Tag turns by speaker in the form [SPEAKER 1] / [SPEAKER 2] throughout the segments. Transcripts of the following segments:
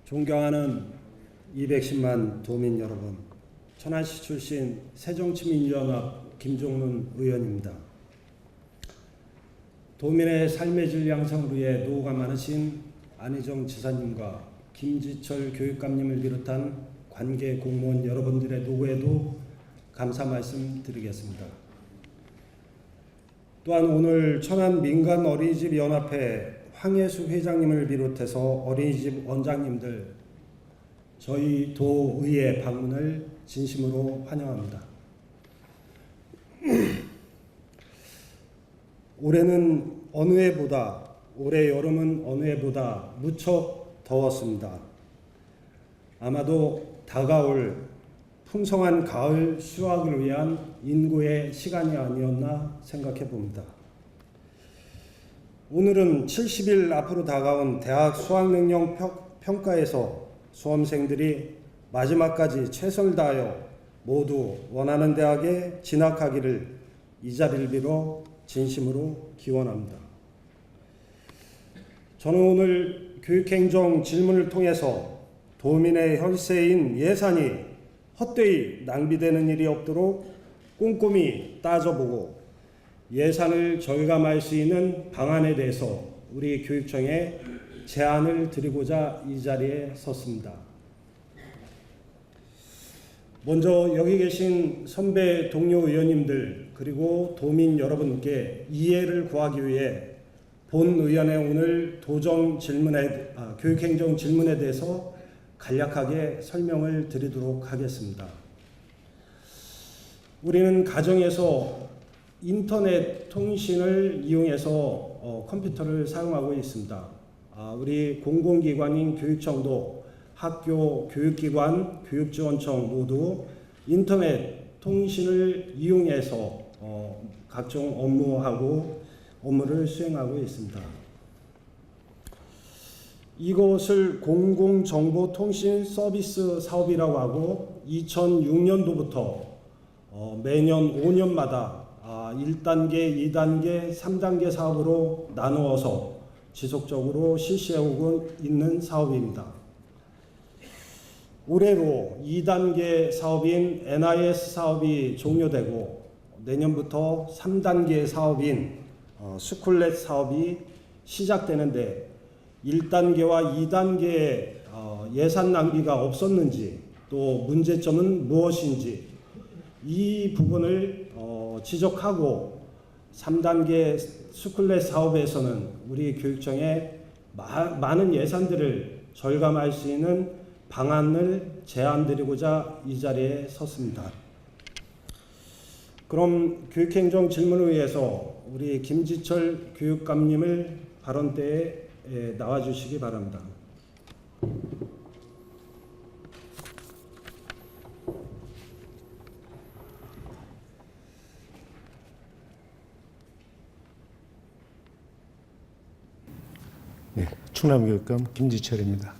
[SPEAKER 1] 존경하는 210만 도민 여러분, 천안시 출신 새정치민주연합 김종문 의원입니다. 도민의 삶의 질 향상을 위해 노고가 많으신 안희정 지사님과 김지철 교육감님을 비롯한 관계 공무원 여러분들의 노고에도 감사 말씀 드리겠습니다. 또한 오늘 천안 민간 어린이집 연합회 황예수 회장님을 비롯해서 어린이집 원장님들, 저희 도의회 방문을 진심으로 환영합니다. 올해 여름은 어느 해보다 무척 더웠습니다. 아마도 다가올 풍성한 가을 수확을 위한 인고의 시간이 아니었나 생각해 봅니다. 오늘은 70일 앞으로 다가온 대학 수학능력 평가에서 수험생들이 마지막까지 최선을 다하여 모두 원하는 대학에 진학하기를 이 자리를 빌어 진심으로 기원합니다. 저는 오늘 교육행정 질문을 통해서 도민의 혈세인 예산이 헛되이 낭비되는 일이 없도록 꼼꼼히 따져보고 예산을 절감할 수 있는 방안에 대해서 우리 교육청에 제안을 드리고자 이 자리에 섰습니다. 먼저 여기 계신 선배 동료 의원님들 그리고 도민 여러분께 이해를 구하기 위해 본 의원의 오늘 교육행정 질문에 대해서 간략하게 설명을 드리도록 하겠습니다. 우리는 가정에서 인터넷 통신을 이용해서 컴퓨터를 사용하고 있습니다. 우리 공공기관인 교육청도 학교, 교육기관, 교육지원청 모두 인터넷 통신을 이용해서 각종 업무를 수행하고 있습니다. 이것을 공공정보통신 서비스 사업이라고 하고 2006년도부터 매년 5년마다 1단계, 2단계, 3단계 사업으로 나누어서 지속적으로 실시하고 있는 사업입니다. 올해로 2단계 사업인 NIS 사업이 종료되고 내년부터 3단계 사업인 스쿨렛 사업이 시작되는데 1단계와 2단계의 예산 낭비가 없었는지 또 문제점은 무엇인지 이 부분을 지적하고 3단계 스쿨렛 사업에서는 우리 교육청에 많은 예산들을 절감할 수 있는 방안을 제안드리고자 이 자리에 섰습니다. 그럼 교육행정 질문을 위해서 우리 김지철 교육감님을 발언대에 나와주시기 바랍니다.
[SPEAKER 2] 네, 충남교육감 김지철입니다.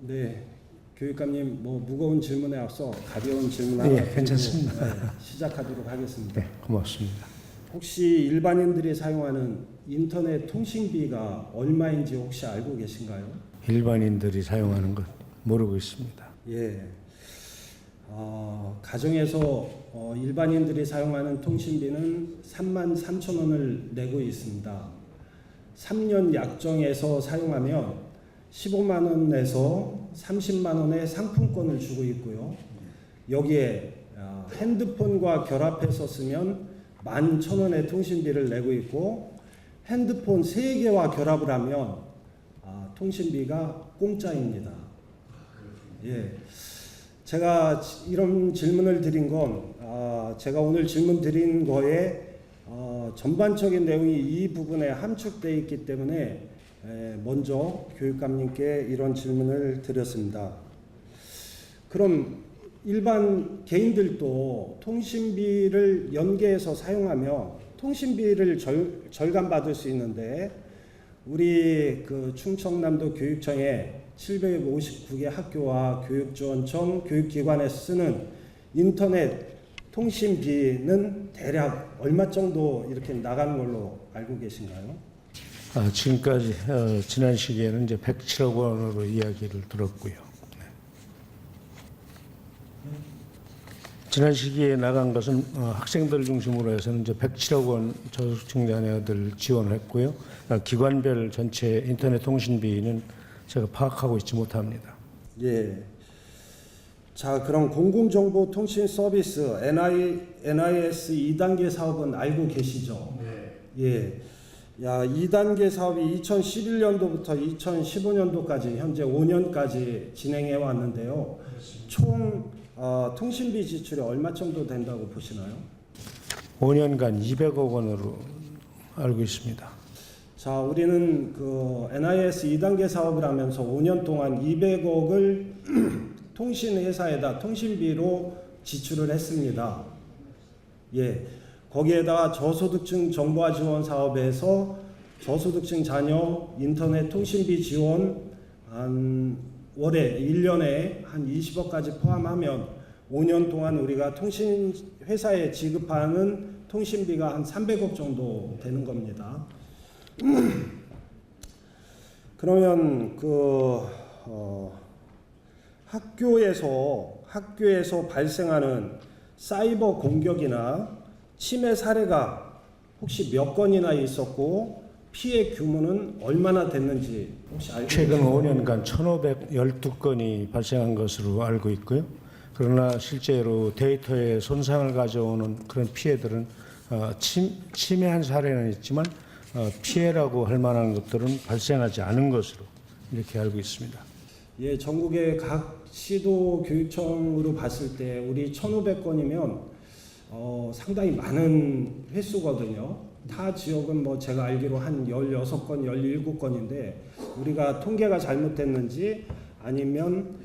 [SPEAKER 1] 네, 교육감님 무거운 질문에 앞서 가벼운 질문 하나
[SPEAKER 2] 괜찮습니다.
[SPEAKER 1] 시작하도록 하겠습니다.
[SPEAKER 2] 네, 고맙습니다.
[SPEAKER 1] 혹시 일반인들이 사용하는 인터넷 통신비가 얼마인지 혹시 알고 계신가요?
[SPEAKER 2] 일반인들이 사용하는 것 모르고 있습니다.
[SPEAKER 1] 예. 가정에서 일반인들이 사용하는 통신비는 33,000원을 내고 있습니다. 3년 약정에서 사용하면 15만 원에서 30만 원의 상품권을 주고 있고요. 여기에 핸드폰과 결합해서 쓰면 11,000원의 통신비를 내고 있고 핸드폰 3개와 결합을 하면 통신비가 공짜입니다. 예. 제가 이런 질문을 드린 건 제가 오늘 질문 드린 거에 전반적인 내용이 이 부분에 함축되어 있기 때문에 먼저 교육감님께 이런 질문을 드렸습니다. 그럼 일반 개인들도 통신비를 연계해서 사용하면 통신비를 절감받을 수 있는데 우리 충청남도 교육청에 759개 학교와 교육지원청, 교육기관에서 쓰는 인터넷 통신비는 대략 얼마 정도 이렇게 나가는 걸로 알고 계신가요?
[SPEAKER 2] 지금까지 지난 시기에는 이제 107억 원으로 이야기를 들었고요. 네. 지난 시기에 나간 것은 학생들 중심으로 해서는 이제 107억 원 저소득층 자녀들 지원을 했고요. 기관별 전체 인터넷 통신비는 제가 파악하고 있지 못합니다.
[SPEAKER 1] 예. 자, 그럼 공공정보통신 서비스 NIS 2단계 사업은 알고 계시죠?
[SPEAKER 2] 네.
[SPEAKER 1] 예. 야, 2단계 사업이 2011년도부터 2015년도까지 현재 5년까지 진행해 왔는데요. 총 통신비 지출이 얼마 정도 된다고 보시나요?
[SPEAKER 2] 5년간 200억 원으로 알고 있습니다.
[SPEAKER 1] 자, 우리는 그 NIS 2단계 사업을 하면서 5년 동안 200억을 통신회사에다 통신비로 지출을 했습니다. 예. 거기에다가 저소득층 정보화 지원 사업에서 저소득층 자녀 인터넷 통신비 지원 한 월에 1년에 한 20억까지 포함하면 5년 동안 우리가 통신회사에 지급하는 통신비가 한 300억 정도 되는 겁니다. 그러면 학교에서 발생하는 사이버 공격이나 침해 사례가 혹시 몇 건이나 있었고 피해 규모는 얼마나 됐는지 혹시 알고
[SPEAKER 2] 최근
[SPEAKER 1] 계세요?
[SPEAKER 2] 5년간 1,512건이 발생한 것으로 알고 있고요. 그러나 실제로 데이터에 손상을 가져오는 그런 피해들은 침해한 사례는 있지만 피해라고 할 만한 것들은 발생하지 않은 것으로 이렇게 알고 있습니다.
[SPEAKER 1] 예, 전국의 각 시도 교육청으로 봤을 때 우리 1,500건이면 상당히 많은 횟수거든요. 타 지역은 뭐 제가 알기로 한 16건, 17건인데 우리가 통계가 잘못됐는지 아니면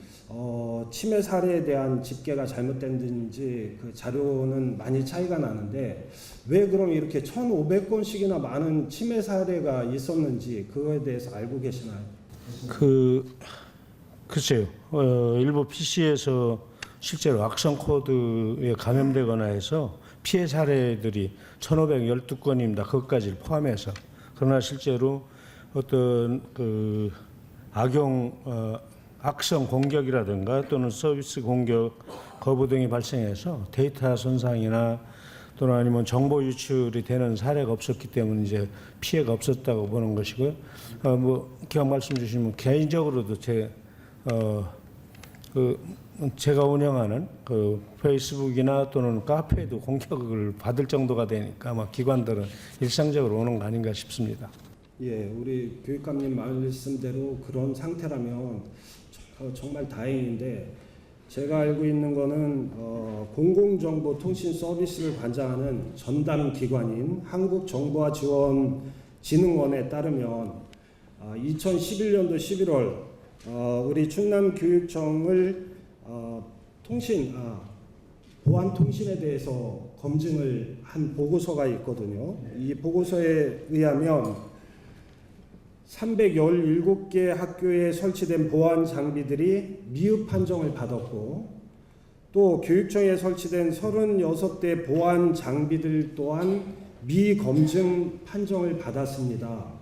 [SPEAKER 1] 침해 사례에 대한 집계가 잘못됐는지 그 자료는 많이 차이가 나는데 왜 그럼 이렇게 1,500건씩이나 많은 침해 사례가 있었는지 그거에 대해서 알고 계시나요?
[SPEAKER 2] 글쎄요. 일부 PC에서 실제로 악성 코드에 감염되거나 해서 피해 사례들이 1,512건입니다. 그것까지를 포함해서. 그러나 실제로 어떤 악성 공격이라든가 또는 서비스 공격 거부 등이 발생해서 데이터 손상이나 또는 아니면 정보 유출이 되는 사례가 없었기 때문에 이제 피해가 없었다고 보는 것이고요. 기왕 말씀 주시면 개인적으로도 제가 운영하는 페이스북이나 또는 카페에도 공격을 받을 정도가 되니까 아마 기관들은 일상적으로 오는 거 아닌가 싶습니다.
[SPEAKER 1] 예, 우리 교육감님 말씀대로 그런 상태라면 정말 다행인데 제가 알고 있는 거는 공공정보 통신 서비스를 관장하는 전담 기관인 한국정보화지원진흥원에 따르면 2011년도 11월 우리 충남교육청을 보안통신에 대해서 검증을 한 보고서가 있거든요. 이 보고서에 의하면 317개 학교에 설치된 보안 장비들이 미흡 판정을 받았고 또 교육청에 설치된 36대 보안 장비들 또한 미검증 판정을 받았습니다.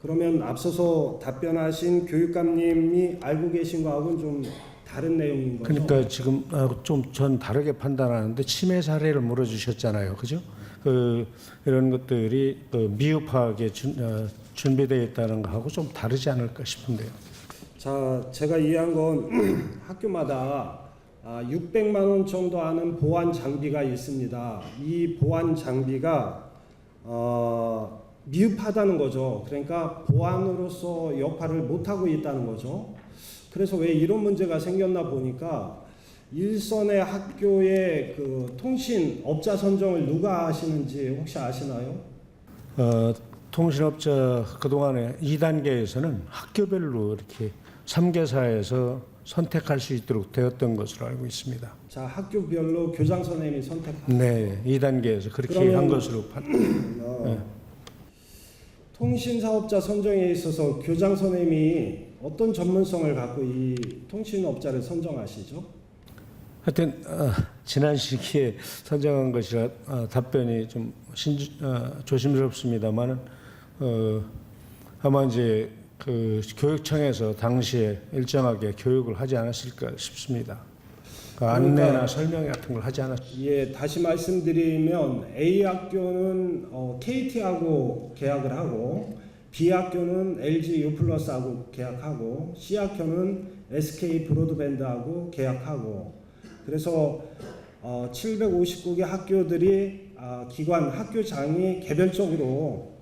[SPEAKER 1] 그러면 앞서서 답변하신 교육감님이 알고 계신 거하고는 좀 다른 내용인 거죠?
[SPEAKER 2] 그러니까 지금 좀 전 다르게 판단하는데 침해 사례를 물어주셨잖아요, 그죠? 이런 것들이 미흡하게 준비되어 있다는 거하고 좀 다르지 않을까 싶은데요.
[SPEAKER 1] 자, 제가 이해한 건 학교마다 600만 원 정도 하는 보안 장비가 있습니다. 이 보안 장비가 미흡하다는 거죠. 그러니까 보안으로서 역할을 못하고 있다는 거죠. 그래서 왜 이런 문제가 생겼나 보니까 일선의 학교의 통신업자 선정을 누가 하시는지 혹시 아시나요?
[SPEAKER 2] 통신업자 그동안에 2단계에서는 학교별로 이렇게 3개사에서 선택할 수 있도록 되었던 것으로 알고 있습니다.
[SPEAKER 1] 자, 학교별로 교장 선생님이 선택하는.
[SPEAKER 2] 네, 2단계에서 그렇게 한 것으로 네.
[SPEAKER 1] 통신 사업자 선정에 있어서 교장 선생님이 어떤 전문성을 갖고 이 통신업자를 선정하시죠?
[SPEAKER 2] 하여튼 지난 시기에 선정한 것이라 답변이 좀 조심스럽습니다만은 아마 이제 그 교육청에서 당시에 일정하게 교육을 하지 않았을까 싶습니다. 그 안내나 설명 같은 걸 하지 않았습니다.
[SPEAKER 1] 예, 다시 말씀드리면 A 학교는 KT하고 계약을 하고 B 학교는 LG U+하고 계약하고 C 학교는 SK 브로드밴드하고 계약하고 그래서 759개 학교들이 기관 학교장이 개별적으로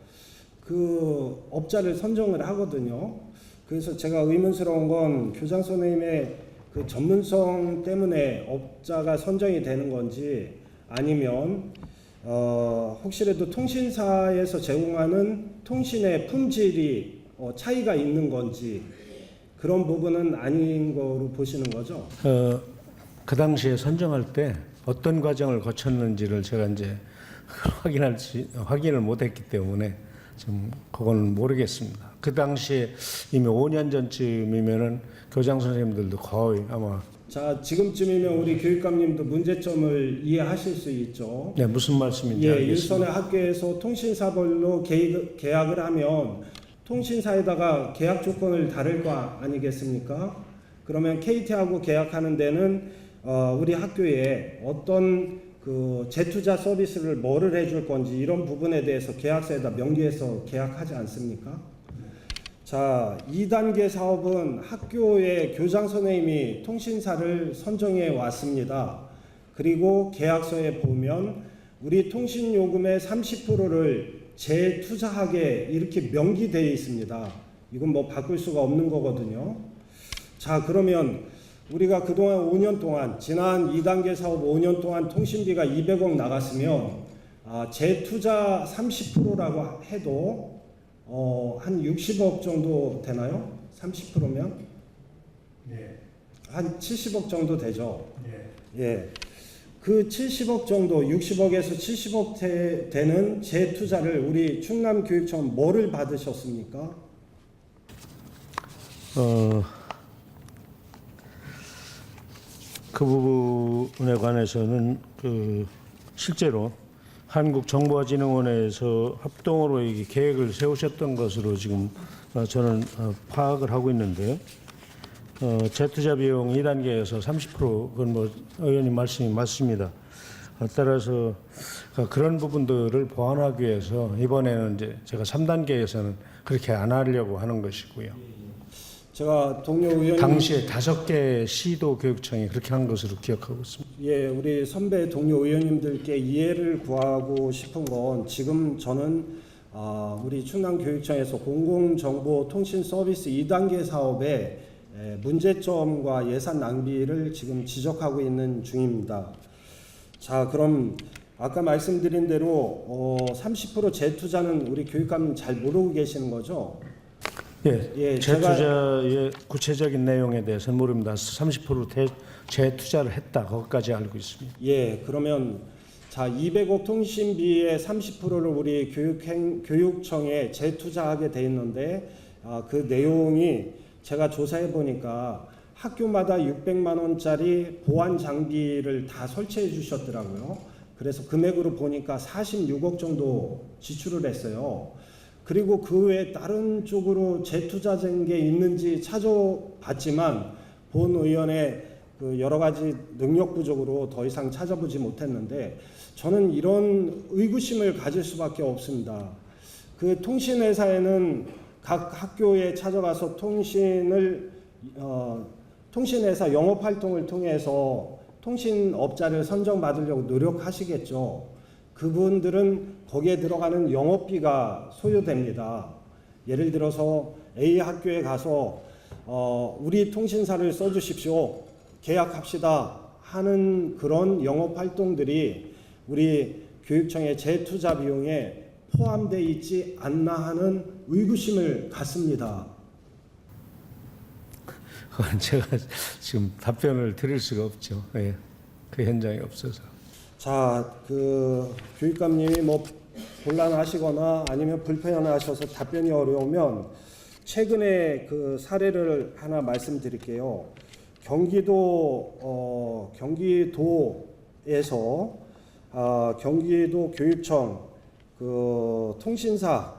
[SPEAKER 1] 그 업자를 선정을 하거든요. 그래서 제가 의문스러운 건 교장 선생님의 그 전문성 때문에 업자가 선정이 되는 건지 아니면 혹시라도 통신사에서 제공하는 통신의 품질이 차이가 있는 건지 그런 부분은 아닌 거로 보시는 거죠?
[SPEAKER 2] 그 당시에 선정할 때 어떤 과정을 거쳤는지를 제가 이제 확인을 못했기 때문에 좀 그건 모르겠습니다. 그 당시에 이미 5년 전쯤이면은 교장 선생님들도 거의 아마
[SPEAKER 1] 자, 지금쯤이면 우리 교육감님도 문제점을 이해하실 수 있죠.
[SPEAKER 2] 네, 무슨 말씀인지
[SPEAKER 1] 예,
[SPEAKER 2] 알겠습니다.
[SPEAKER 1] 일선의 학교에서 통신사별로 계약을 하면 통신사에다가 계약 조건을 다를 거 아니겠습니까? 그러면 KT하고 계약하는 데는 우리 학교에 어떤 그 재투자 서비스를 뭐를 해줄 건지 이런 부분에 대해서 계약서에다 명기해서 계약하지 않습니까? 자, 2단계 사업은 학교의 교장 선생님이 통신사를 선정해 왔습니다. 그리고 계약서에 보면 우리 통신 요금의 30%를 재투자하게 이렇게 명기되어 있습니다. 이건 뭐 바꿀 수가 없는 거거든요. 자, 그러면 우리가 그동안 5년 동안 지난 2단계 사업 5년 동안 통신비가 200억 나갔으면 재투자 30%라고 해도 한 60억 정도 되나요? 30%면?
[SPEAKER 2] 네.
[SPEAKER 1] 한 70억 정도 되죠.
[SPEAKER 2] 네.
[SPEAKER 1] 예. 그 70억 정도, 60억에서 70억 되는 재투자를 우리 충남교육청은 뭐를 받으셨습니까?
[SPEAKER 2] 그 부분에 관해서는 그 실제로 한국정보진흥원에서 합동으로 이 계획을 세우셨던 것으로 지금 저는 파악을 하고 있는데요. 재투자 비용 2단계에서 30% 그건 뭐 의원님 말씀이 맞습니다. 따라서 그런 부분들을 보완하기 위해서 이번에는 이제 제가 3단계에서는 그렇게 안 하려고 하는 것이고요.
[SPEAKER 1] 제가 동료 의원님
[SPEAKER 2] 당시에 5개 시도 교육청이 그렇게 한 것으로 기억하고 있습니다.
[SPEAKER 1] 예, 우리 선배 동료 의원님들께 이해를 구하고 싶은 건 지금 저는 우리 충남교육청에서 공공정보통신 서비스 2단계 사업의 문제점과 예산 낭비를 지금 지적하고 있는 중입니다. 자, 그럼 아까 말씀드린 대로 30% 재투자는 우리 교육감님 잘 모르고 계시는 거죠?
[SPEAKER 2] 예, 재투자의 구체적인 내용에 대해서는 모릅니다. 30% 재투자를 했다. 거기까지 알고 있습니다.
[SPEAKER 1] 예, 그러면 자 200억 통신비의 30%를 우리 교육청에 재투자하게 돼 있는데 그 내용이 제가 조사해 보니까 학교마다 600만 원짜리 보안 장비를 다 설치해 주셨더라고요. 그래서 금액으로 보니까 46억 정도 지출을 했어요. 그리고 그 외에 다른 쪽으로 재투자된 게 있는지 찾아봤지만 본 의원의 그 여러 가지 능력 부족으로 더 이상 찾아보지 못했는데 저는 이런 의구심을 가질 수밖에 없습니다. 그 통신회사에는 각 학교에 찾아가서 통신회사 영업활동을 통해서 통신업자를 선정받으려고 노력하시겠죠. 그분들은 거기에 들어가는 영업비가 소요됩니다. 예를 들어서 A 학교에 가서 우리 통신사를 써주십시오. 계약합시다 하는 그런 영업활동들이 우리 교육청의 재투자 비용에 포함되어 있지 않나 하는 의구심을 갖습니다.
[SPEAKER 2] 그건 제가 지금 답변을 드릴 수가 없죠. 예, 그 현장에 없어서.
[SPEAKER 1] 자, 그 교육감님이 뭐 곤란하시거나 아니면 불편하셔서 답변이 어려우면 최근에 그 사례를 하나 말씀드릴게요. 경기도에서 경기도 교육청 그 통신사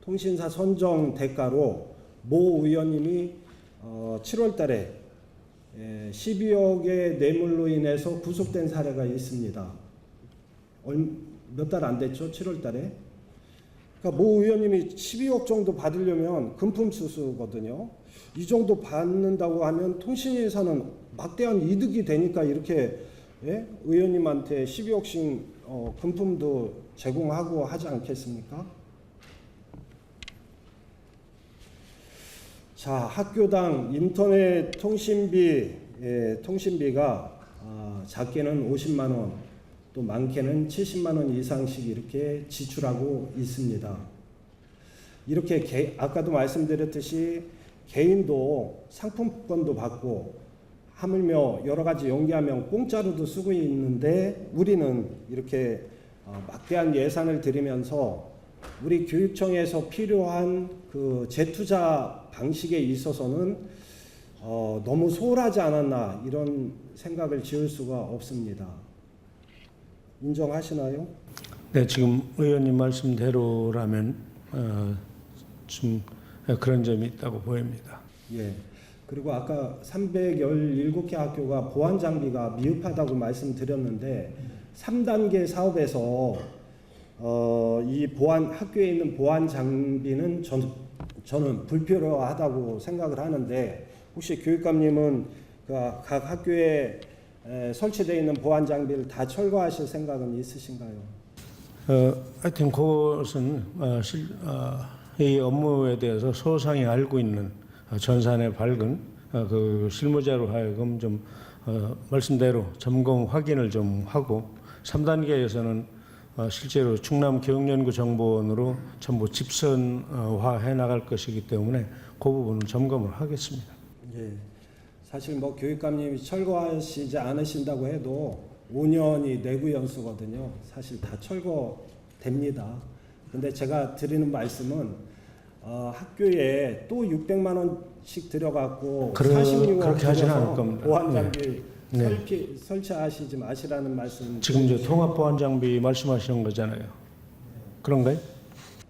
[SPEAKER 1] 통신사 선정 대가로 모 의원님이 7월 달에 12억의 뇌물로 인해서 구속된 사례가 있습니다. 몇 달 안 됐죠? 7월 달에. 그러니까 모 의원님이 12억 정도 받으려면 금품수수거든요. 이 정도 받는다고 하면 통신사는 막대한 이득이 되니까 이렇게 의원님한테 12억씩 금품도 제공하고 하지 않겠습니까? 자, 학교당 인터넷 통신비가 작게는 50만 원, 또 많게는 70만 원 이상씩 이렇게 지출하고 있습니다. 이렇게 아까도 말씀드렸듯이 개인도 상품권도 받고 하물며 여러 가지 연계하면 공짜로도 쓰고 있는데 우리는 이렇게 막대한 예산을 들이면서 우리 교육청에서 필요한 그 재투자 방식에 있어서는 너무 소홀하지 않았나 이런 생각을 지을 수가 없습니다. 인정하시나요?
[SPEAKER 2] 네, 지금 의원님 말씀대로라면 좀 그런 점이 있다고 보입니다.
[SPEAKER 1] 예. 그리고 아까 317개 학교가 보안 장비가 미흡하다고 말씀드렸는데 3단계 사업에서 이 학교에 있는 보안 장비는 저는 불필요하다고 생각을 하는데 혹시 교육감님은 각 학교에 설치되어 있는 보안 장비를 다 철거하실 생각은 있으신가요?
[SPEAKER 2] 하여튼 그것은 이 업무에 대해서 소상히 알고 있는 전산에 밝은 그 실무자로 하여금 좀 말씀대로 점검 확인을 좀 하고 3단계에서는 실제로 충남교육연구정보원으로 전부 집선화해 나갈 것이기 때문에 그 부분은 점검을 하겠습니다.
[SPEAKER 1] 예. 사실 뭐 교육감님이 철거하시지 않으신다고 해도 5년이 내구 연수거든요. 사실 다 철거됩니다. 근데 제가 드리는 말씀은 학교에 또 600만 원씩 들여갖고 46억
[SPEAKER 2] 그렇게 하지는 않을
[SPEAKER 1] 들여서
[SPEAKER 2] 겁니다.
[SPEAKER 1] 보안 장비
[SPEAKER 2] 네.
[SPEAKER 1] 설치하시지 마시라는 말씀.
[SPEAKER 2] 지금 저 통합 보안 장비 말씀하시는 거잖아요. 그런가요?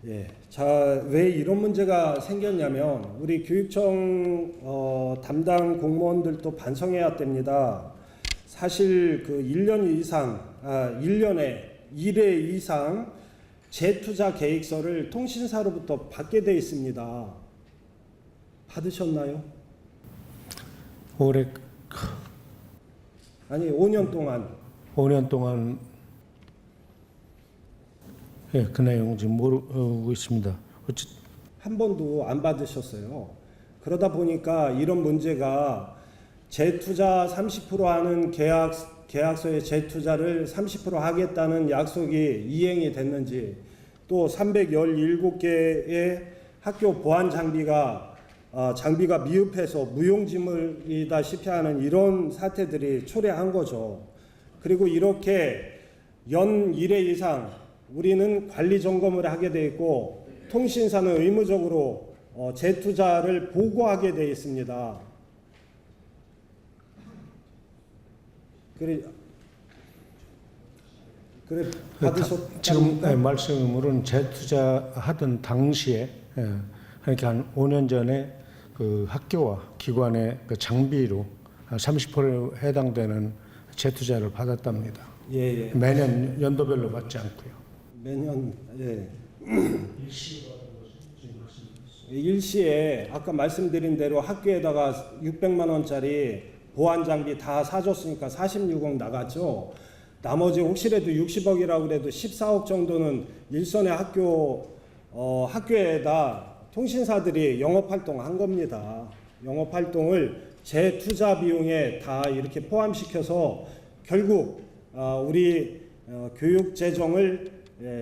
[SPEAKER 1] 예. 자, 왜 이런 문제가 생겼냐면 우리 교육청 담당 공무원들도 반성해야 됩니다. 사실 그 1년 이상, 1년에 1회 이상 재투자 계획서를 통신사로부터 받게 돼 있습니다. 받으셨나요?
[SPEAKER 2] 올해
[SPEAKER 1] 아니 5년 동안.
[SPEAKER 2] 5년 동안 예, 그 내용 지금 모르고 있습니다.
[SPEAKER 1] 한 번도 안 받으셨어요. 그러다 보니까 이런 문제가 재투자 30% 하는 계약서의 재투자를 30% 하겠다는 약속이 이행이 됐는지 또 317개의 학교 보안 장비가 미흡해서 무용지물이다시피 하는 이런 사태들이 초래한 거죠. 그리고 이렇게 연 1회 이상 우리는 관리 점검을 하게 돼 있고 통신사는 의무적으로 재투자를 보고하게 돼 있습니다. 그래 받으셨
[SPEAKER 2] 지금 말씀으로는 재투자하던 당시에 그러니까 한 5년 전에 그 학교와 기관의 그 장비로 30% 해당되는 재투자를 받았답니다.
[SPEAKER 1] 예.
[SPEAKER 2] 매년 연도별로 받지 않고요.
[SPEAKER 1] 매년 일시에 아까 말씀드린 대로 학교에다가 600만 원짜리 보안 장비 다 사줬으니까 46억 나갔죠. 나머지 혹시라도 60억이라고 그래도 14억 정도는 일선의 학교에다 통신사들이 영업활동한 겁니다. 영업활동을 재투자 비용에 다 이렇게 포함시켜서 결국 우리 교육 재정을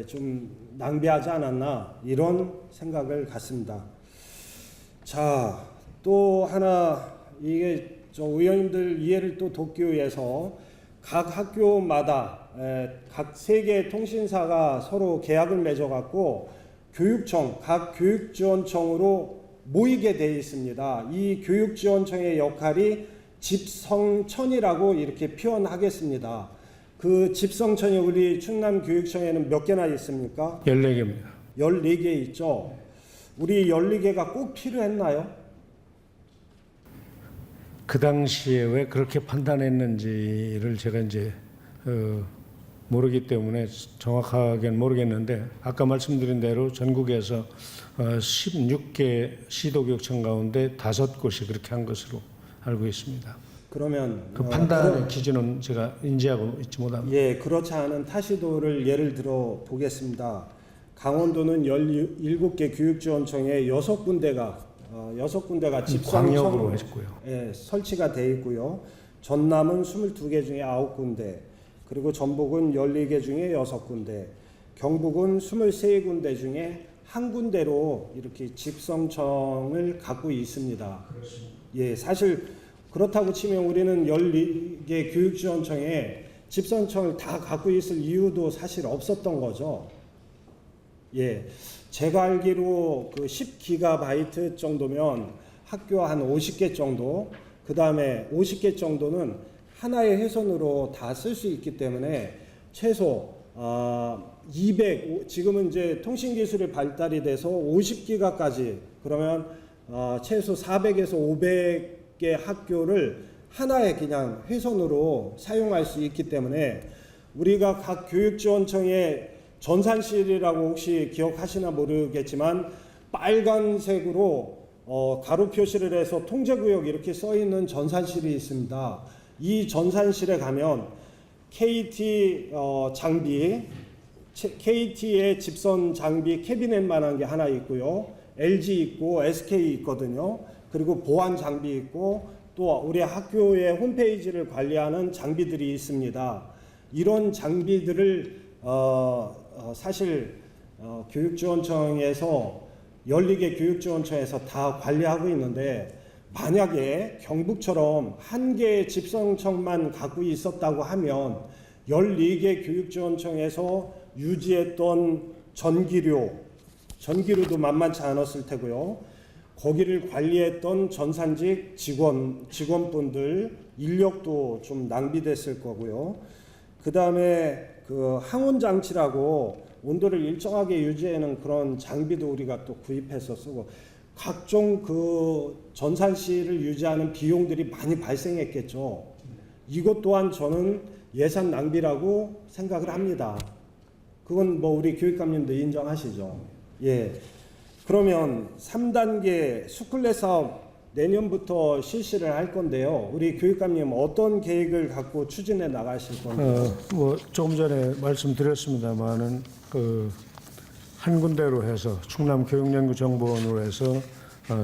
[SPEAKER 1] 좀 낭비하지 않았나 이런 생각을 갖습니다. 자, 또 하나 이게 저 의원님들 이해를 또 돕기 위해서 각 학교마다 각 3개 통신사가 서로 계약을 맺어갖고 각 교육지원청으로 모이게 되어 있습니다. 이 교육지원청의 역할이 집성천이라고 이렇게 표현하겠습니다. 그 집성천이 우리 충남교육청에는 몇 개나 있습니까?
[SPEAKER 2] 14개입니다.
[SPEAKER 1] 14개 있죠. 우리 연리계가 꼭 필요했나요?
[SPEAKER 2] 그 당시에 왜 그렇게 판단했는지를 제가 이제 모르기 때문에 정확하게는 모르겠는데 아까 말씀드린 대로 전국에서 16개 시도교육청 가운데 5곳이 그렇게 한 것으로 알고 있습니다.
[SPEAKER 1] 그러면
[SPEAKER 2] 그 판단의 기준은 제가 인지하고 있지 못합니다.
[SPEAKER 1] 예, 그렇지 않은 타시도를 예를 들어 보겠습니다. 강원도는 17개 교육지원청에 6군데가
[SPEAKER 2] 광역으로 했고요.
[SPEAKER 1] 예, 설치가 돼 있고요. 전남은 22개 중에 9군데, 그리고 전북은 14개 중에 6군데, 경북은 23군데 중에 한 군데로 이렇게 집성청을 갖고 있습니다.
[SPEAKER 2] 그렇습니다.
[SPEAKER 1] 예, 사실 그렇다고 치면 우리는 14개 교육지원청에 집성청을 다 갖고 있을 이유도 사실 없었던 거죠. 예, 제가 알기로 그 10GB 정도면 학교 한 50개 정도, 그 다음에 50개 정도는 하나의 회선으로 다 쓸 수 있기 때문에 최소 200, 지금은 이제 통신기술이 발달이 돼서 50기가까지, 그러면 최소 400에서 500개 학교를 하나의 그냥 회선으로 사용할 수 있기 때문에 우리가 각 교육지원청의 전산실이라고 혹시 기억하시나 모르겠지만 빨간색으로 가로 표시를 해서 통제구역 이렇게 써 있는 전산실이 있습니다. 이 전산실에 가면 KT 장비, KT의 집선 장비 캐비넷만한 게 하나 있고요. LG 있고 SK 있거든요. 그리고 보안 장비 있고 또 우리 학교의 홈페이지를 관리하는 장비들이 있습니다. 이런 장비들을 사실 교육지원청에서 14개 교육지원청에서 다 관리하고 있는데 만약에 경북처럼 한 개의 집성청만 갖고 있었다고 하면 14개 교육지원청에서 유지했던 전기료도 만만치 않았을 테고요. 거기를 관리했던 전산직 직원분들 인력도 좀 낭비됐을 거고요. 그 다음에 그 항온 장치라고 온도를 일정하게 유지하는 그런 장비도 우리가 또 구입해서 쓰고 각종 그 전산실을 유지하는 비용들이 많이 발생했겠죠. 이것 또한 저는 예산 낭비라고 생각을 합니다. 그건 뭐 우리 교육감님도 인정하시죠. 예. 그러면 3단계 스쿨렛 사업 내년부터 실시를 할 건데요. 우리 교육감님 어떤 계획을 갖고 추진해 나가실 건가요?
[SPEAKER 2] 뭐 조금 전에 말씀드렸습니다만은 한 군데로 해서 충남교육연구정보원으로 해서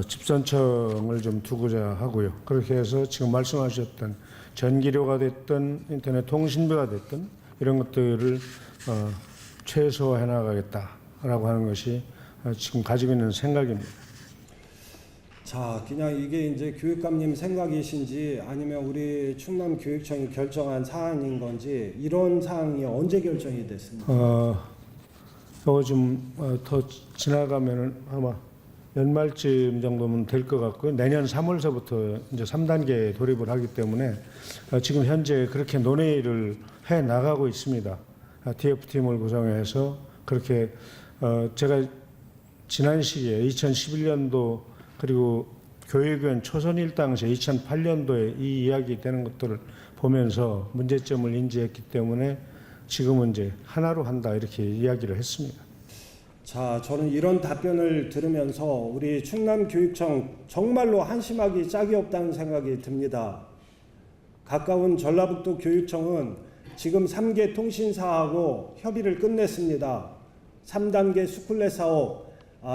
[SPEAKER 2] 집선청을 좀 두고자 하고요. 그렇게 해서 지금 말씀하셨던 전기료가 됐든 인터넷 통신비가 됐든 이런 것들을 최소화해 나가겠다라고 하는 것이 지금 가지고 있는 생각입니다.
[SPEAKER 1] 자, 그냥 이게 이제 교육감님 생각이신지 아니면 우리 충남교육청이 결정한 사안인 건지 이런 사항이 언제 결정이 됐습니까?
[SPEAKER 2] 이거 좀 더 지나가면은 아마 연말쯤 정도면 될 것 같고요. 내년 3월서부터 이제 3단계에 돌입을 하기 때문에 지금 현재 그렇게 논의를 해 나가고 있습니다. TF팀을 구성해서 그렇게 제가 지난 시기에 2011년도 그리고 교육원 초선일 당시에 2008년도에 이 이야기 되는 것들을 보면서 문제점을 인지했기 때문에 지금은 이제 하나로 한다 이렇게 이야기를 했습니다.
[SPEAKER 1] 자, 저는 이런 답변을 들으면서 우리 충남교육청 정말로 한심하기 짝이 없다는 생각이 듭니다. 가까운 전라북도 교육청은 지금 3개 통신사하고 협의를 끝냈습니다. 3단계 스쿨렛 사업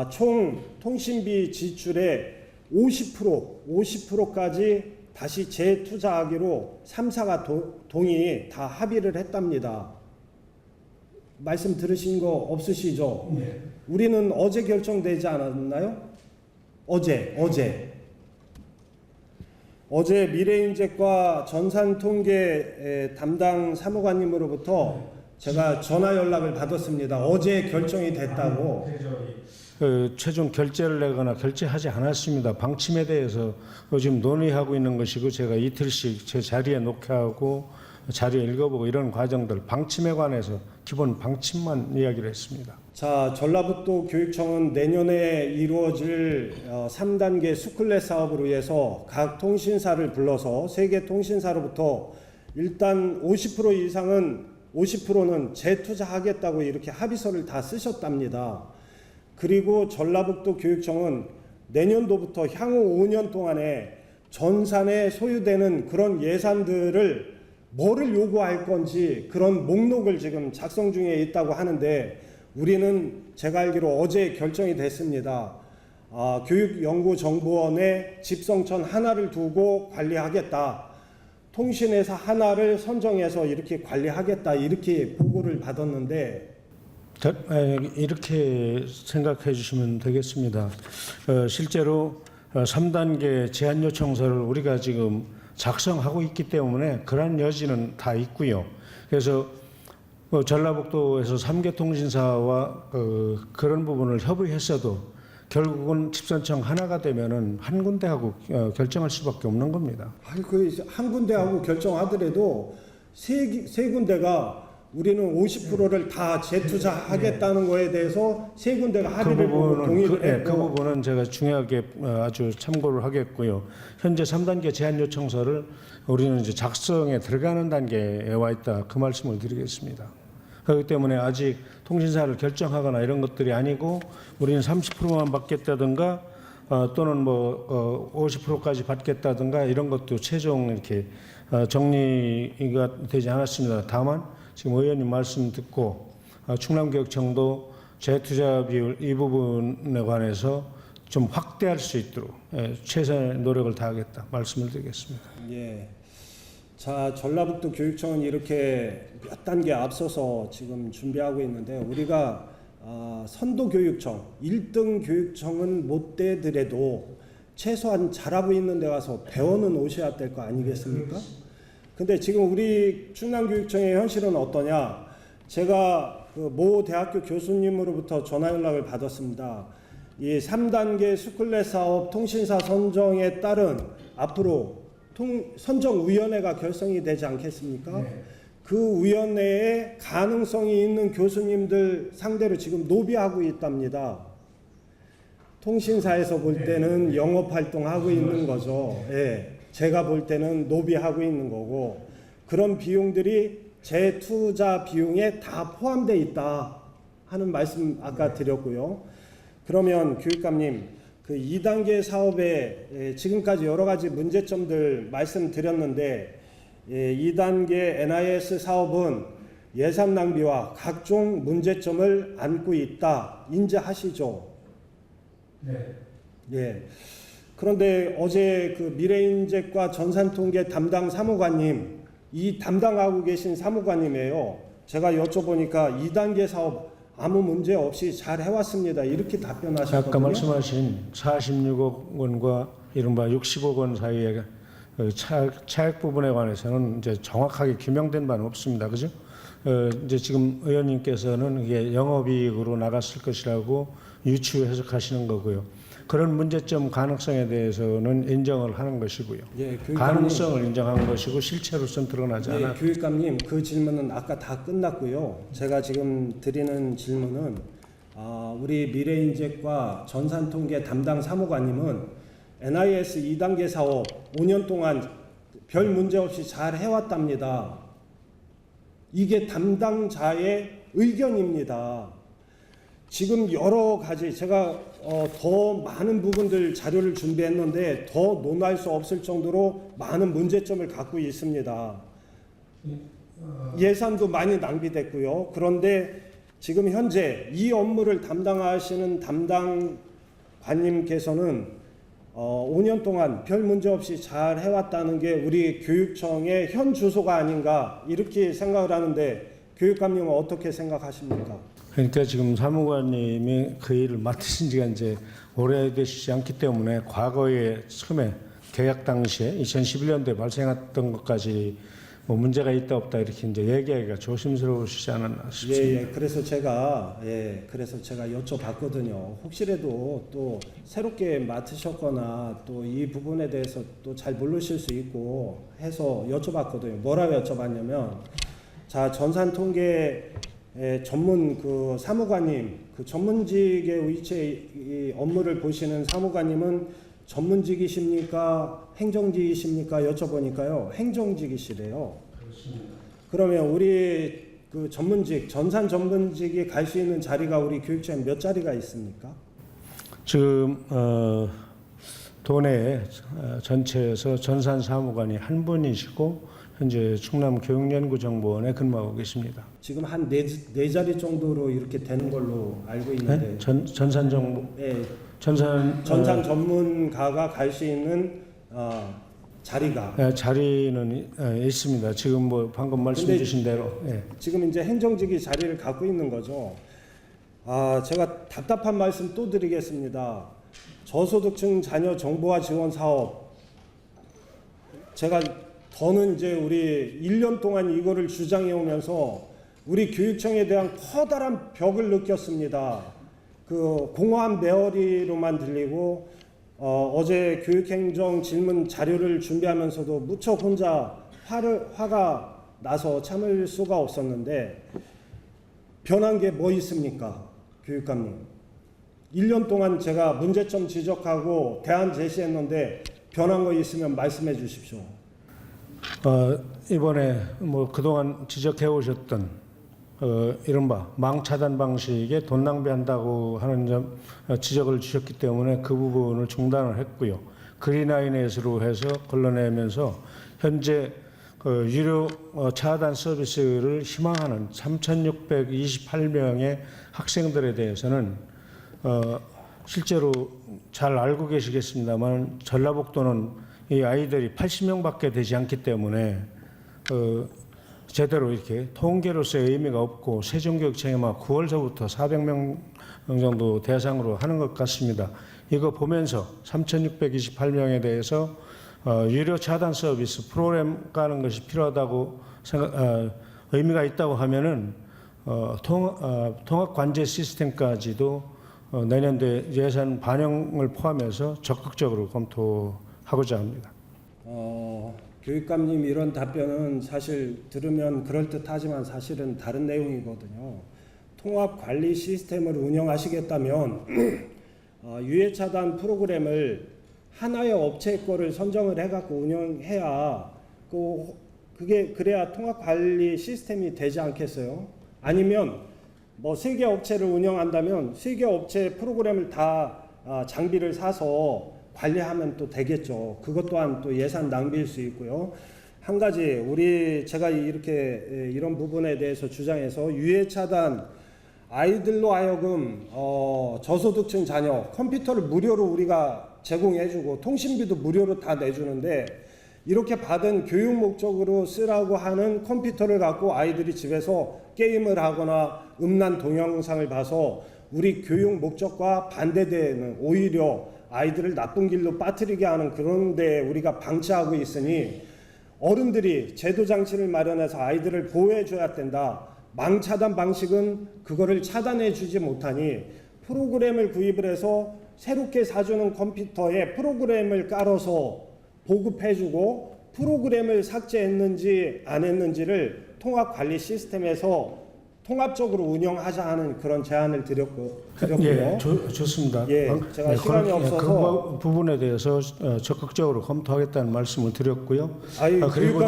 [SPEAKER 1] 총 통신비 지출의 50%까지 다시 재투자하기로 3사가 동의 다 합의를 했답니다. 말씀 들으신 거 없으시죠? 네. 우리는 어제 결정되지 않았나요? 어제 미래인재과 전산통계 담당 사무관님으로부터 제가 전화 연락을 받았습니다. 어제 결정이 됐다고.
[SPEAKER 2] 최종 결제를 내거나 결제하지 않았습니다. 방침에 대해서 요즘 논의하고 있는 것이고 제가 이틀씩 제 자리에 녹화하고 자리에 읽어보고 이런 과정들 방침에 관해서 기본 방침만 이야기를 했습니다.
[SPEAKER 1] 자, 전라북도 교육청은 내년에 이루어질 3단계 스쿨렛 사업을 위해서 각 통신사를 불러서 세계 통신사로부터 일단 50% 이상은 50%는 재투자하겠다고 이렇게 합의서를 다 쓰셨답니다. 그리고 전라북도 교육청은 내년도부터 향후 5년 동안에 전산에 소요되는 그런 예산들을 뭐를 요구할 건지 그런 목록을 지금 작성 중에 있다고 하는데, 우리는 제가 알기로 어제 결정이 됐습니다. 교육연구정보원에 집성천 하나를 두고 관리하겠다. 통신회사 하나를 선정해서 이렇게 관리하겠다. 이렇게 보고를 받았는데,
[SPEAKER 2] 이렇게 생각해 주시면 되겠습니다. 실제로 3단계 제안 요청서를 우리가 지금 작성하고 있기 때문에 그런 여지는 다 있고요. 그래서 전라북도에서 3개 통신사와 그런 부분을 협의했어도 결국은 집선청 하나가 되면은 한 군데하고 결정할 수밖에 없는 겁니다.
[SPEAKER 1] 한 군데하고 결정하더라도 세 군데가 우리는 50%를 다 재투자하겠다는 거에 대해서 세 군데가 합의를 보고 동의를 했고,
[SPEAKER 2] 그 부분은 제가 중요하게 아주 참고를 하겠고요. 현재 3단계 제안 요청서를 우리는 이제 작성에 들어가는 단계에 와 있다, 그 말씀을 드리겠습니다. 그렇기 때문에 아직 통신사를 결정하거나 이런 것들이 아니고 우리는 30%만 받겠다든가 또는 50%까지 받겠다든가 이런 것도 최종 이렇게 정리가 되지 않았습니다. 다만 지금 의원님 말씀 듣고 충남교육청도 재투자 비율 이 부분에 관해서 좀 확대할 수 있도록 최선의 노력을 다하겠다 말씀을 드리겠습니다.
[SPEAKER 1] 예. 자, 전라북도 교육청은 이렇게 몇 단계 앞서서 지금 준비하고 있는데, 우리가 선도교육청 1등 교육청은 못 되더라도 최소한 잘하고 있는 데 가서 배워는 오셔야 될 거 아니겠습니까? 근데 지금 우리 충남교육청의 현실은 어떠냐? 제가 그 모 대학교 교수님으로부터 전화 연락을 받았습니다. 이 3단계 스쿨렛 사업 통신사 선정에 따른 앞으로 선정위원회가 결성이 되지 않겠습니까? 네. 그 위원회에 가능성이 있는 교수님들 상대로 지금 노비하고 있답니다. 통신사에서 볼 때는 영업활동하고 있는 거죠. 예. 제가 볼 때는 노비하고 있는 거고, 그런 비용들이 재투자 비용에 다 포함되어 있다 하는 말씀 아까 드렸고요. 그러면 교육감님, 그 2단계 사업에 지금까지 여러 가지 문제점들 말씀드렸는데, 2단계 NIS 사업은 예산 낭비와 각종 문제점을 안고 있다. 인지하시죠? 네. 예. 그런데 어제 그 미래인재과 전산통계 담당 사무관님, 이 담당하고 계신 사무관님이에요. 제가 여쭤보니까 2단계 사업 아무 문제 없이 잘 해왔습니다. 이렇게 답변하셨거든요.
[SPEAKER 2] 아까 말씀하신 46억 원과 이른바 60억 원 사이의 차액 부분에 관해서는 이제 정확하게 규명된 바는 없습니다. 그죠? 이제 지금 의원님께서는 이게 영업이익으로 나갔을 것이라고 유추 해석하시는 거고요. 그런 문제점 가능성에 대해서는 인정을 하는 것이고요.
[SPEAKER 1] 예,
[SPEAKER 2] 가능성을 인정한 것이고 실체로서는 드러나지 않아.
[SPEAKER 1] 예, 교육감님, 그 질문은 아까 다 끝났고요. 제가 지금 드리는 질문은 우리 미래인재과 전산통계 담당 사무관님은 NIS 2단계 사업 5년 동안 별 문제 없이 잘 해왔답니다. 이게 담당자의 의견입니다. 지금 여러 가지 제가 더 많은 부분들 자료를 준비했는데 더 논할 수 없을 정도로 많은 문제점을 갖고 있습니다. 예산도 많이 낭비됐고요. 그런데 지금 현재 이 업무를 담당하시는 담당관님께서는 5년 동안 별 문제 없이 잘 해왔다는 게 우리 교육청의 현 주소가 아닌가 이렇게 생각을 하는데, 교육감님은 어떻게 생각하십니까?
[SPEAKER 2] 그러니까 지금 사무관님이 그 일을 맡으신 지가 이제 오래되시지 않기 때문에 과거에 처음에 계약 당시에 2011년도에 발생했던 것까지 뭐 문제가 있다 없다 이렇게 이제 얘기하기가 조심스러우시지 않았나 싶습니다.
[SPEAKER 1] 예, 그래서 제가 여쭤봤거든요. 혹시라도 또 새롭게 맡으셨거나 또 이 부분에 대해서 또 잘 모르실 수 있고 해서 여쭤봤거든요. 뭐라고 여쭤봤냐면, 자, 전산통계 전문 그 사무관님, 그 전문직의 위치에 이 업무를 보시는 사무관님은 전문직이십니까? 행정직이십니까? 여쭤보니까요. 행정직이시래요.
[SPEAKER 2] 그렇습니다.
[SPEAKER 1] 그러면 우리 그 전문직, 전산 전문직이 갈 수 있는 자리가 우리 교육청에 몇 자리가 있습니까?
[SPEAKER 2] 지금 도내 전체에서 전산 사무관이 한 분이시고 현재 충남교육연구정보원에 근무하고 계십니다.
[SPEAKER 1] 지금 한 네 자리 정도로 이렇게 되는 걸로 알고 있는데
[SPEAKER 2] 네? 전산 정보
[SPEAKER 1] 네,
[SPEAKER 2] 전산
[SPEAKER 1] 전문가가 갈 수 있는 자리가
[SPEAKER 2] 자리는 있습니다. 지금 뭐 방금 말씀
[SPEAKER 1] 근데
[SPEAKER 2] 주신 대로
[SPEAKER 1] 지금 이제 행정직이 자리를 갖고 있는 거죠. 제가 답답한 말씀 또 드리겠습니다. 저소득층 자녀 정보화 지원 사업 저는 이제 우리 1년 동안 이거를 주장해 오면서 우리 교육청에 대한 커다란 벽을 느꼈습니다. 그 공허한 메어리로만 들리고 어제 교육행정 질문 자료를 준비하면서도 무척 혼자 화가 나서 참을 수가 없었는데 변한 게 뭐 있습니까? 교육감님. 1년 동안 제가 문제점 지적하고 대안 제시했는데 변한 거 있으면 말씀해 주십시오.
[SPEAKER 2] 이번에 뭐 그동안 지적해 오셨던 이른바 망차단 방식에 돈 낭비한다고 하는 점 지적을 주셨기 때문에 그 부분을 중단을 했고요. 그린아이넷으로 해서 걸러내면서 현재 유료 차단 서비스를 희망하는 3,628명의 학생들에 대해서는 실제로 잘 알고 계시겠습니다만 전라북도는 이 아이들이 80명밖에 되지 않기 때문에 제대로 이렇게 통계로서의 의미가 없고 세종교육청에만 9월서부터 400명 정도 대상으로 하는 것 같습니다. 이거 보면서 3,628명에 대해서 유료 차단 서비스 프로그램 까는 것이 필요하다고 의미가 있다고 하면은 통합 관제 시스템까지도 내년도에 예산 반영을 포함해서 적극적으로 검토하고자 합니다.
[SPEAKER 1] 교육감님 이런 답변은 사실 들으면 그럴듯하지만 사실은 다른 내용이거든요. 통합 관리 시스템을 운영하시겠다면 유해 차단 프로그램을 하나의 업체 거를 선정을 해갖고 운영해야 그래야 통합 관리 시스템이 되지 않겠어요? 아니면 뭐 3개 업체를 운영한다면 3개 업체 프로그램을 다 장비를 사서 관리하면 또 되겠죠. 그것 또한 또 예산 낭비일 수 있고요. 한 가지 제가 이런 부분에 대해서 주장해서 유해 차단 아이들로 하여금 저소득층 자녀 컴퓨터를 무료로 우리가 제공해주고 통신비도 무료로 다 내주는데 이렇게 받은 교육 목적으로 쓰라고 하는 컴퓨터를 갖고 아이들이 집에서 게임을 하거나 음란 동영상을 봐서 우리 교육 목적과 반대되는 오히려 아이들을 나쁜 길로 빠뜨리게 하는 그런 데 우리가 방치하고 있으니 어른들이 제도 장치를 마련해서 아이들을 보호해 줘야 된다. 망차단 방식은 그거를 차단해 주지 못하니 프로그램을 구입을 해서 새롭게 사주는 컴퓨터에 프로그램을 깔아서 보급해 주고 프로그램을 삭제했는지 안 했는지를 통합 관리 시스템에서 통합적으로 운영하자 하는 그런 제안을 드렸고요.
[SPEAKER 2] 예, 좋습니다.
[SPEAKER 1] 예, 제가 시간이 없어서
[SPEAKER 2] 그 부분에 대해서 적극적으로 검토하겠다는 말씀을 드렸고요.
[SPEAKER 1] 그리고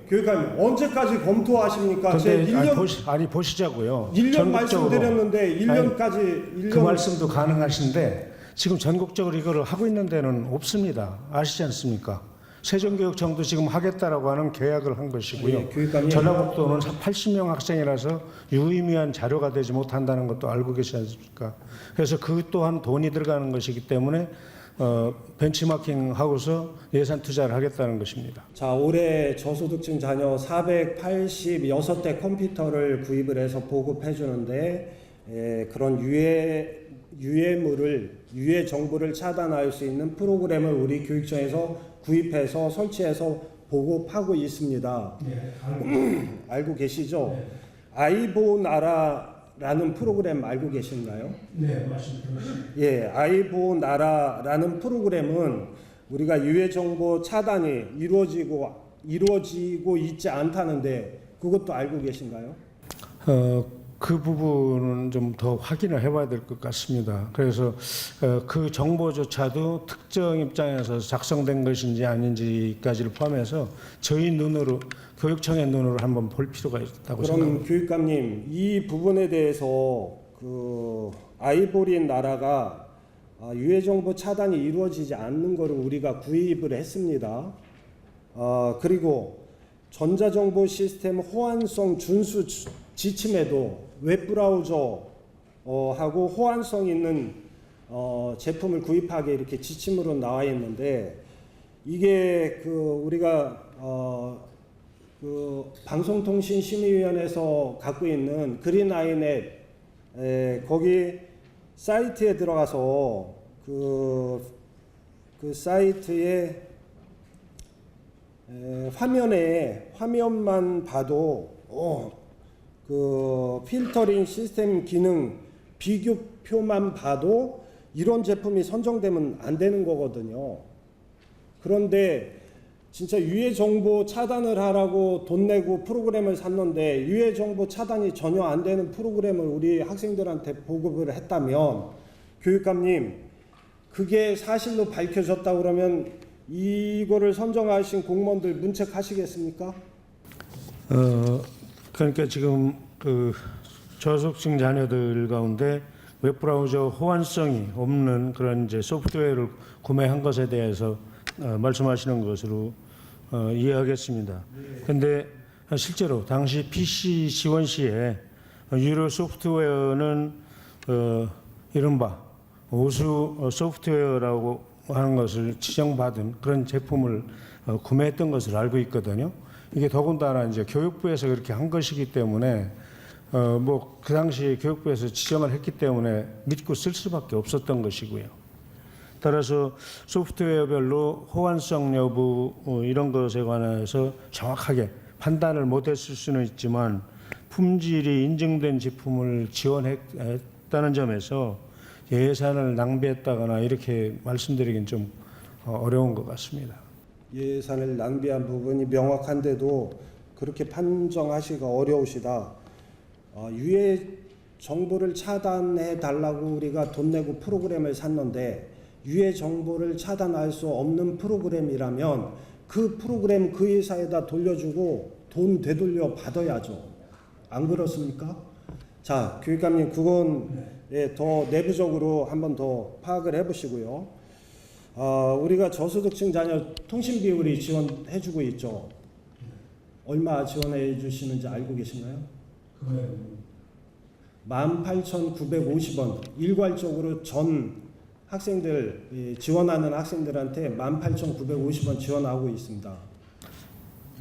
[SPEAKER 1] 교육감님 언제까지 검토하십니까? 제 1년
[SPEAKER 2] 보시자고요.
[SPEAKER 1] 1년 말씀드렸는데 1년까지
[SPEAKER 2] 그 말씀도 가능하신데 지금 전국적으로 이거를 하고 있는 데는 없습니다. 아시지 않습니까? 세종교육청도 지금 하겠다라고 하는 계약을 한 것이고요.
[SPEAKER 1] 교육감님.
[SPEAKER 2] 전라북도는 80명 학생이라서 유의미한 자료가 되지 못한다는 것도 알고 계시지 않습니까? 그래서 그 또한 돈이 들어가는 것이기 때문에 벤치마킹 하고서 예산 투자를 하겠다는 것입니다.
[SPEAKER 1] 자, 올해 저소득층 자녀 486대 컴퓨터를 구입을 해서 보급해 주는데 그런 유해 정보를 차단할 수 있는 프로그램을 우리 교육청에서 구입해서 설치해서 보급하고 있습니다.
[SPEAKER 2] 네,
[SPEAKER 1] 알고 계시죠?
[SPEAKER 2] 네.
[SPEAKER 1] 아이보나라라는 프로그램 알고 계신가요?
[SPEAKER 2] 네, 말씀드렸습니다.
[SPEAKER 1] 예, 아이보나라라는 프로그램은 우리가 유해 정보 차단이 이루어지고 있지 않다는데 그것도 알고 계신가요?
[SPEAKER 2] 그 부분은 좀 더 확인을 해봐야 될 것 같습니다. 그래서 그 정보조차도 특정 입장에서 작성된 것인지 아닌지까지를 포함해서 저희 눈으로 교육청의 눈으로 한번 볼 필요가 있다고
[SPEAKER 1] 그럼
[SPEAKER 2] 생각합니다.
[SPEAKER 1] 교육감님 이 부분에 대해서 아이보리 나라가 유해 정보 차단이 이루어지지 않는 것을 우리가 구입을 했습니다. 그리고 전자정보 시스템 호환성 준수 지침에도 웹브라우저 하고 호환성 있는 제품을 구입하게 이렇게 지침으로 나와 있는데 이게 우리가 방송통신심의위원회에서 갖고 있는 그린아이넷 거기 사이트에 들어가서 그 사이트에 화면만 봐도 필터링 시스템 기능 비교표만 봐도 이런 제품이 선정되면 안 되는 거거든요. 그런데 진짜 유해 정보 차단을 하라고 돈 내고 프로그램을 샀는데 유해 정보 차단이 전혀 안 되는 프로그램을 우리 학생들한테 보급을 했다면 교육감님 그게 사실로 밝혀졌다 그러면 이거를 선정하신 공무원들 문책하시겠습니까?
[SPEAKER 2] 그러니까 지금 저소득층 자녀들 가운데 웹브라우저 호환성이 없는 그런 이제 소프트웨어를 구매한 것에 대해서 말씀하시는 것으로 이해하겠습니다. 그런데 실제로 당시 PC 지원 시에 유료 소프트웨어는 이른바 우수 소프트웨어라고 하는 것을 지정받은 그런 제품을 구매했던 것을 알고 있거든요. 이게 더군다나 이제 교육부에서 그렇게 한 것이기 때문에 뭐 그 당시 교육부에서 지정을 했기 때문에 믿고 쓸 수밖에 없었던 것이고요. 따라서 소프트웨어별로 호환성 여부 이런 것에 관해서 정확하게 판단을 못했을 수는 있지만 품질이 인증된 제품을 지원했다는 점에서 예산을 낭비했다거나 이렇게 말씀드리긴 좀 어려운 것 같습니다.
[SPEAKER 1] 예산을 낭비한 부분이 명확한데도 그렇게 판정하시기가 어려우시다. 유해 정보를 차단해 달라고 우리가 돈 내고 프로그램을 샀는데 유해 정보를 차단할 수 없는 프로그램이라면 그 프로그램 그 회사에다 돌려주고 돈 되돌려 받아야죠. 안 그렇습니까? 자, 교육감님 그건 더 내부적으로 한번 더 파악을 해보시고요. 우리가 저소득층 자녀 통신 비율이 지원해주고 있죠. 얼마 지원해 주시는지 알고 계신가요? 18,950원 일괄적으로 전 학생들 지원하는 학생들한테 18,950원 지원하고 있습니다.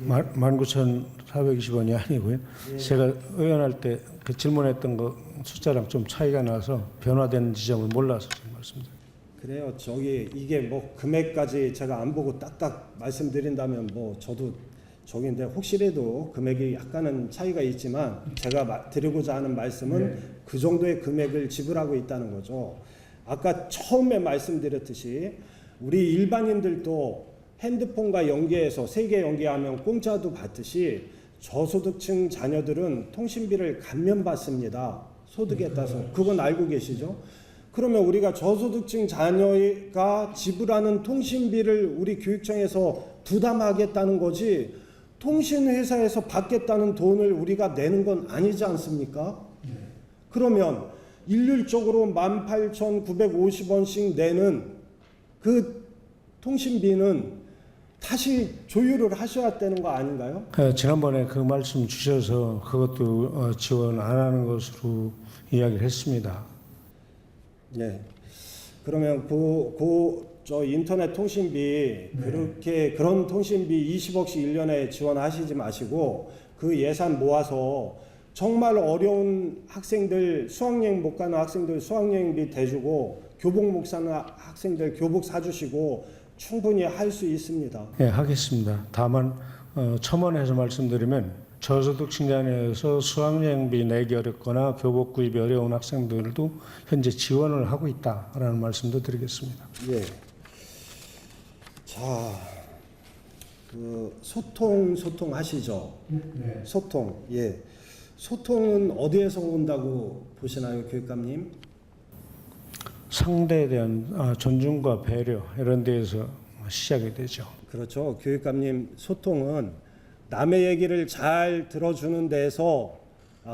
[SPEAKER 2] 19,420원이 아니고요.
[SPEAKER 1] 예.
[SPEAKER 2] 제가 의원할 때 그 질문했던 거 숫자랑 좀 차이가 나서 변화된 지점을 몰라서 말씀드립니다.
[SPEAKER 1] 그래요. 이게 뭐 금액까지 제가 안 보고 딱딱 말씀드린다면 뭐 저도 저기인데 혹시라도 금액이 약간은 차이가 있지만 제가 드리고자 하는 말씀은 그 정도의 금액을 지불하고 있다는 거죠. 아까 처음에 말씀드렸듯이 우리 일반인들도 핸드폰과 연계해서 세계 연계하면 공짜도 받듯이 저소득층 자녀들은 통신비를 감면받습니다. 소득에 따라서. 그건 알고 계시죠? 그러면 우리가 저소득층 자녀가 지불하는 통신비를 우리 교육청에서 부담하겠다는 거지 통신회사에서 받겠다는 돈을 우리가 내는 건 아니지 않습니까? 그러면 일률적으로 18,950원씩 내는 그 통신비는 다시 조율을 하셔야 되는 거 아닌가요?
[SPEAKER 2] 지난번에 그 말씀 주셔서 그것도 지원 안 하는 것으로 이야기를 했습니다.
[SPEAKER 1] 네. 그러면 저 인터넷 통신비 그렇게 그런 통신비 20억씩 1년에 지원하시지 마시고 그 예산 모아서 정말 어려운 학생들 수학여행 못 가는 학생들 수학여행비 대주고 교복 못 사는 학생들 교복 사주시고 충분히 할 수 있습니다.
[SPEAKER 2] 네, 하겠습니다. 다만 첨언해서 말씀드리면 저소득층 자녀에서 수학여행비 내기 어렵거나 교복 구입이 어려운 학생들도 현재 지원을 하고 있다라는 말씀도 드리겠습니다.
[SPEAKER 1] 예. 자, 소통 하시죠.
[SPEAKER 2] 네.
[SPEAKER 1] 소통. 예. 소통은 어디에서 온다고 보시나요, 교육감님?
[SPEAKER 2] 상대에 대한 존중과 배려 이런 데에서 시작이 되죠.
[SPEAKER 1] 그렇죠. 교육감님, 소통은 남의 얘기를 잘 들어주는 데에서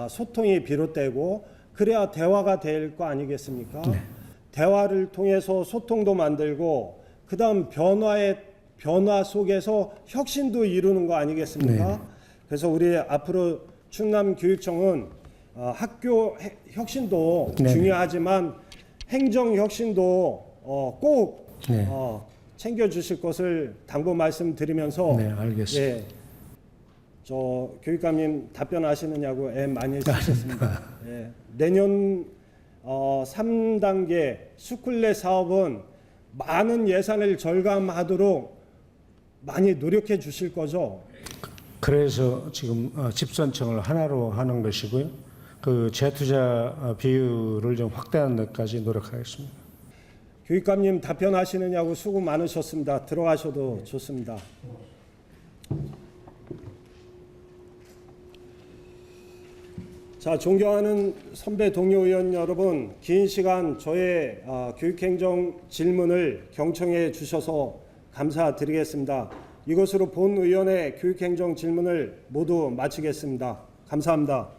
[SPEAKER 1] 소통이 비롯되고 그래야 대화가 될 거 아니겠습니까?
[SPEAKER 2] 네.
[SPEAKER 1] 대화를 통해서 소통도 만들고 그다음 변화 속에서 혁신도 이루는 거 아니겠습니까?
[SPEAKER 2] 네.
[SPEAKER 1] 그래서 우리 앞으로 충남교육청은 학교 혁신도
[SPEAKER 2] 네.
[SPEAKER 1] 중요하지만 행정 혁신도 꼭
[SPEAKER 2] 네.
[SPEAKER 1] 챙겨주실 것을 당부 말씀드리면서
[SPEAKER 2] 네, 알겠습니다.
[SPEAKER 1] 예, 저 교육감님 답변하시느냐고 많이 주셨습니다. 예, 내년 3단계 스쿨렛 사업은 많은 예산을 절감하도록 많이 노력해 주실 거죠?
[SPEAKER 2] 그래서 지금 집선청을 하나로 하는 것이고요. 그 재투자 비율을 좀 확대하는 데까지 노력하겠습니다.
[SPEAKER 1] 교육감님 답변하시느냐고 수고 많으셨습니다. 들어가셔도 좋습니다. 자, 존경하는 선배 동료 의원 여러분, 긴 시간 저의 교육행정 질문을 경청해 주셔서 감사드리겠습니다. 이것으로 본 의원의 교육행정 질문을 모두 마치겠습니다. 감사합니다.